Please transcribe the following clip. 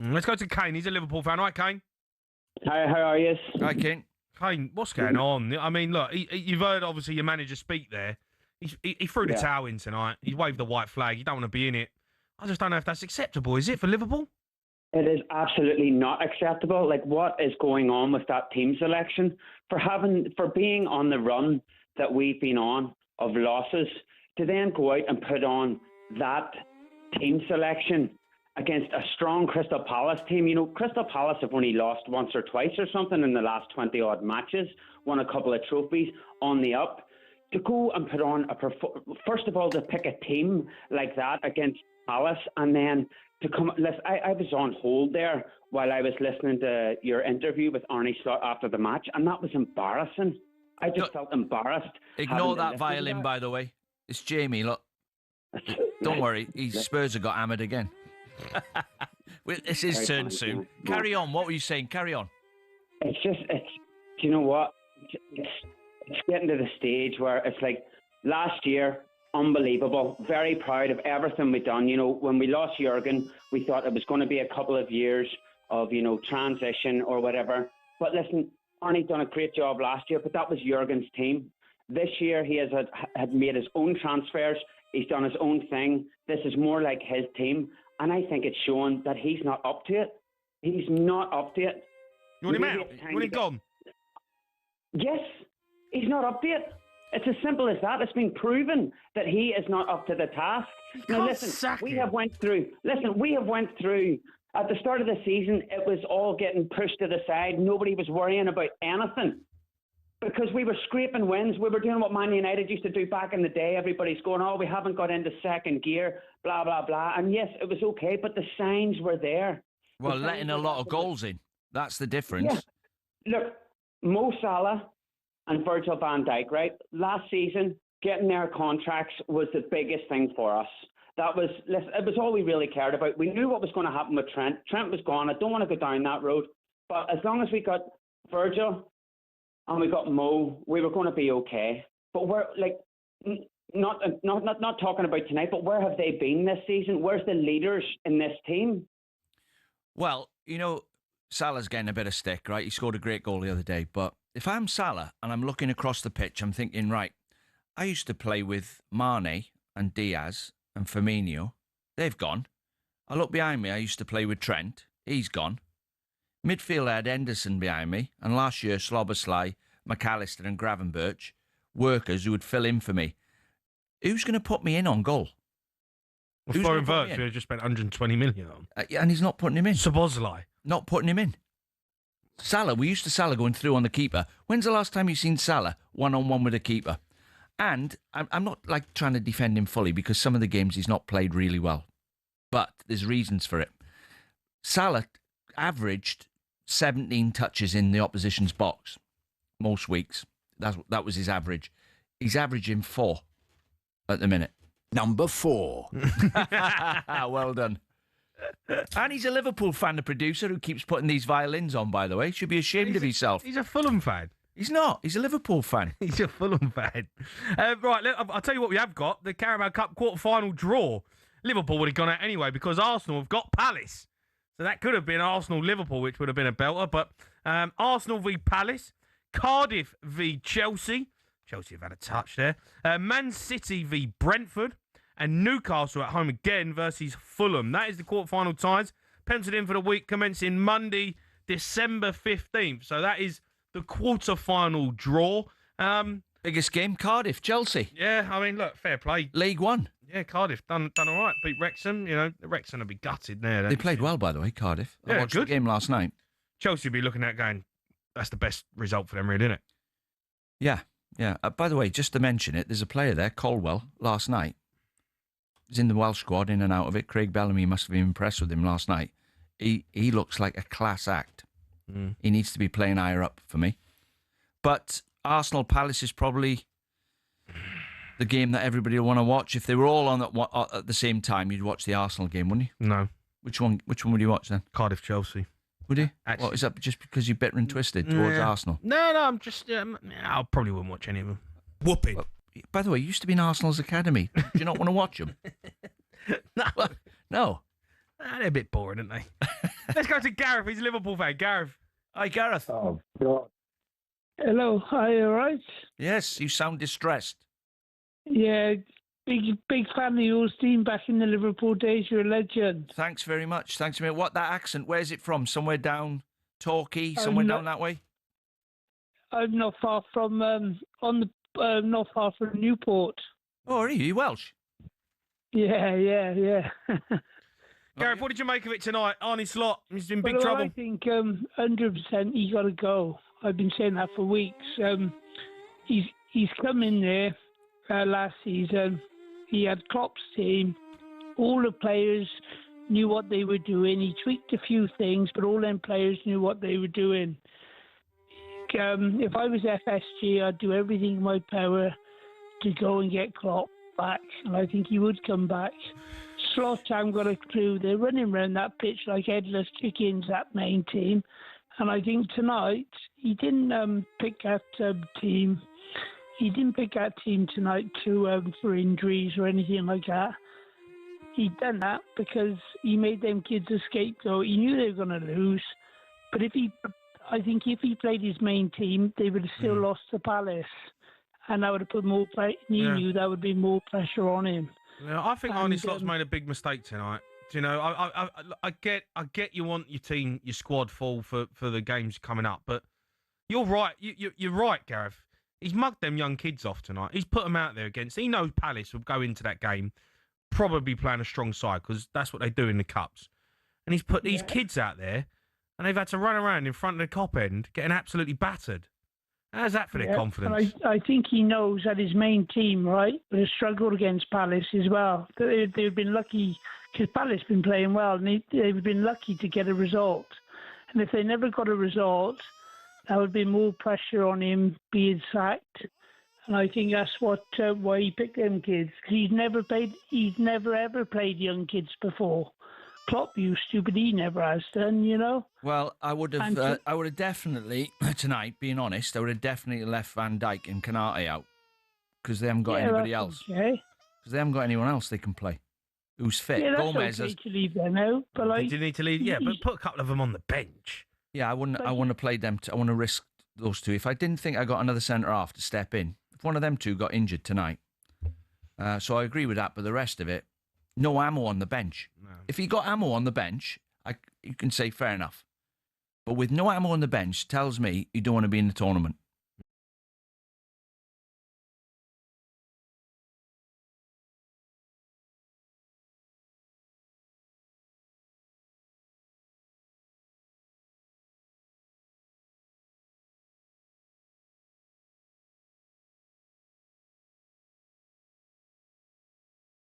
Let's go to Kane. He's a Liverpool fan. All right, Kane? Hi, how are you? Hi, Kane. Kane, what's going on? I mean, look, you've heard, obviously, your manager speak there. He threw the towel in tonight. He waved the white flag. You don't want to be in it. I just don't know if that's acceptable. Is it for Liverpool? It is absolutely not acceptable. Like, what is going on with that team selection? For being on the run that we've been on of losses, to then go out and put on that team selection against a strong Crystal Palace team. You know, Crystal Palace have only lost once or twice or something in the last 20-odd matches, won a couple of trophies on the up. To go and put on first of all, to pick a team like that against Palace, and then to come. Listen, I was on hold there while I was listening to your interview with Arne Slot after the match, and that was embarrassing. I just felt embarrassed. Ignore that violin, by the way. It's Jamie, look. Don't worry, Spurs have got hammered again. It's his turn soon. Carry on. What were you saying? Carry on. Do you know what? It's getting to the stage where it's like last year, unbelievable. Very proud of everything we've done. You know, when we lost Jürgen, we thought it was going to be a couple of years of, you know, transition or whatever. But listen, Arnie's done a great job last year, but that was Jürgen's team. This year, he had made his own transfers. He's done his own thing. This is more like his team. And I think it's showing that he's not up to it. He's not up to it. You want him out? You want him gone? Yes. He's not up to it. It's as simple as that. It's been proven that he is not up to the task. Now, listen, we have went through at the start of the season, it was all getting pushed to the side. Nobody was worrying about anything because we were scraping wins. We were doing what Man United used to do back in the day. Everybody's going, oh, we haven't got into second gear, blah, blah, blah. And yes, it was okay, but the signs were there. Well, letting a lot of goals in. That's the difference. Yeah. Look, Mo Salah and Virgil van Dijk, right? Last season, getting their contracts was the biggest thing for us. It was all we really cared about. We knew what was going to happen with Trent. Trent was gone. I don't want to go down that road. But as long as we got Virgil and we got Mo, we were going to be okay. But we're like, not talking about tonight, but where have they been this season? Where's the leaders in this team? Well, you know, Salah's getting a bit of stick, right? He scored a great goal the other day, but if I'm Salah and I'm looking across the pitch, I'm thinking, right, I used to play with Mane and Diaz and Firmino. They've gone. I look behind me. I used to play with Trent. He's gone. Midfield, I had Henderson behind me. And last year, Szoboszlai, McAllister and Gravenberch, workers who would fill in for me. Who's going to put me in on goal? Well, Foreign Verts, we just spent 120 million on. And he's not putting him in. Szoboszlai. Not putting him in. Salah, we used to Salah going through on the keeper. When's the last time you've seen Salah one-on-one with a keeper? And I'm not like trying to defend him fully because some of the games he's not played really well. But there's reasons for it. Salah averaged 17 touches in the opposition's box most weeks. That was his average. He's averaging 4 at the minute. Number 4. Well done. And he's a Liverpool fan, the producer, who keeps putting these violins on, by the way. Should be ashamed of himself. He's a Fulham fan. He's not. He's a Liverpool fan. He's a Fulham fan. Right, I'll tell you what we have got. The Carabao Cup quarter-final draw. Liverpool would have gone out anyway because Arsenal have got Palace. So that could have been Arsenal-Liverpool, which would have been a belter. But Arsenal v Palace, Cardiff v Chelsea. Chelsea have had a touch there. Man City v Brentford. And Newcastle at home again versus Fulham. That is the quarter-final ties. Penciled in for the week commencing Monday, December 15th. So that is the quarter-final draw. Biggest game, Cardiff, Chelsea. Yeah, I mean, look, fair play. League One. Yeah, Cardiff done all right. Beat Wrexham. You know, Wrexham will be gutted there. They played well, by the way, Cardiff. I watched the game last night. Chelsea will be looking at going, that's the best result for them, really, isn't it? Yeah, yeah. By the way, just to mention it, there's a player there, Colwell, last night. He's in the Welsh squad, in and out of it. Craig Bellamy must have been impressed with him last night. He looks like a class act. He needs to be playing higher up for me. But Arsenal Palace is probably the game that everybody will want to watch. If they were all on at the same time, you'd watch the Arsenal game, wouldn't you? No. Which one would you watch then? Cardiff Chelsea. Would you? Actually, what, is that just because you're bitter and twisted towards Arsenal? No, I'm just... I probably wouldn't watch any of them. Whooping. Well, by the way, you used to be in Arsenal's academy. Do you not want to watch them? No. Well, no. They're a bit boring, aren't they? Let's go to Gareth. He's a Liverpool fan. Gareth. Hi, Gareth. Oh, God. Hello, hi, all right? Yes, you sound distressed. Yeah, big fan of yours, Dean, back in the Liverpool days. You're a legend. Thanks very much. Thanks a minute. What, that accent, where's it from? Somewhere down Torquay? I'm Somewhere not- down that way? I'm not far from not far from Newport. Oh, are you Welsh? Yeah. Gareth, what did you make of it tonight? Arne Slot, he's in big Well, trouble. I think 100% he got to go. I've been saying that for weeks. He's come in there last season. He had Klopp's team. All the players knew what they were doing. He tweaked a few things, but all them players knew what they were doing. If I was FSG, I'd do everything in my power to go and get Klopp back, and I think he would come back. Slot, I haven't got a clue. They're running around that pitch like headless chickens, that main team. And I think tonight, he didn't pick that team. He didn't pick that team tonight for injuries or anything like that. He done that because he made them kids a scapegoat. He knew they were going to lose. But I think if he played his main team, they would have still lost to Palace. And that would have put more he knew that would be more pressure on him. Yeah, I think Arne Slot's made a big mistake tonight. Do you know, I get you want your team, your squad full for the games coming up, but you're right. You're right, Gareth. He's mugged them young kids off tonight. He's put them out there against. He knows Palace will go into that game probably playing a strong side because that's what they do in the cups. And he's put these kids out there, and they've had to run around in front of the Kop end, getting absolutely battered. How's that for their confidence? And I think he knows that his main team, right, would have struggled against Palace as well. They've been lucky, because Palace been playing well, and they've been lucky to get a result. And if they never got a result, that would be more pressure on him being sacked. And I think that's why he picked them kids. He's never ever played young kids before. Klopp used to, but he never has done, you know. Well, I would have definitely tonight, being honest, I would have definitely left Van Dijk and Canate out because they haven't got anybody else. Okay. Because they haven't got anyone else they can play who's fit. Yeah, that's Gomez okay to leave them out, but Did you need to leave? Yeah, but put a couple of them on the bench. Yeah, I wouldn't have played them. I want to risk those two. If I didn't think I got another centre half to step in, if one of them two got injured tonight, so I agree with that. But the rest of it, no ammo on the bench. No. If he got ammo on the bench, you can say fair enough. But with no ammo on the bench, tells me you don't want to be in the tournament.